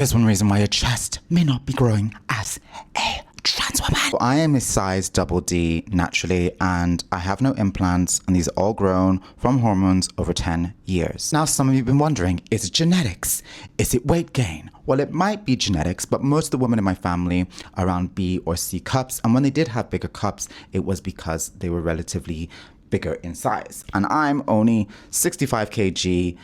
There's one reason why your chest may not be growing as a trans woman. I am a size double D naturally, and I have no implants, and these are all grown from hormones over 10 years. Now, some of you have been wondering, is it genetics? Is it weight gain? Well, it might be genetics, but most of the women in my family are around B or C cups, and when they did have bigger cups, it was because they were relatively bigger in size. And I'm only 65 kg,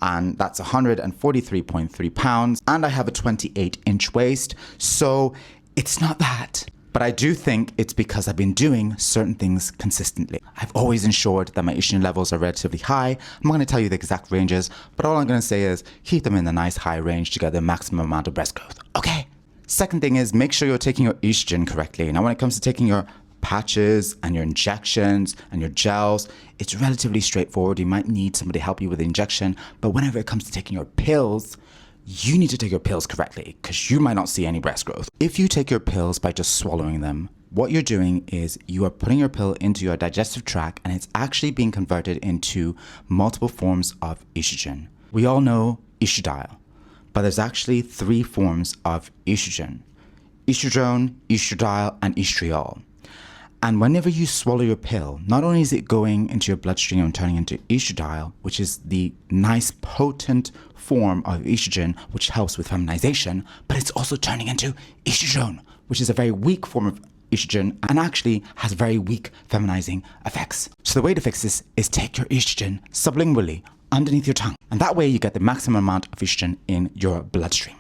and that's 143.3 pounds, and I have a 28-inch waist, so it's not that. But I do think it's because I've been doing certain things consistently. I've always ensured that my estrogen levels are relatively high. I'm not going to tell you the exact ranges, but all I'm going to say is keep them in the nice high range to get the maximum amount of breast growth. Okay? Second thing is make sure you're taking your estrogen correctly. Now, when it comes to taking your patches and your injections and your gels, it's relatively straightforward. You might need somebody to help you with the injection, but whenever it comes to taking your pills, you need to take your pills correctly because you might not see any breast growth. If you take your pills by just swallowing them, what you're doing is you are putting your pill into your digestive tract, and it's actually being converted into multiple forms of estrogen. We all know estradiol, but there's actually 3 forms of estrogen: estradiol, estradiol, and estriol. And whenever you swallow your pill, not only is it going into your bloodstream and turning into estradiol, which is the nice potent form of estrogen, which helps with feminization, but it's also turning into estrogen, which is a very weak form of estrogen and actually has very weak feminizing effects. So the way to fix this is take your estrogen sublingually underneath your tongue, and that way you get the maximum amount of estrogen in your bloodstream.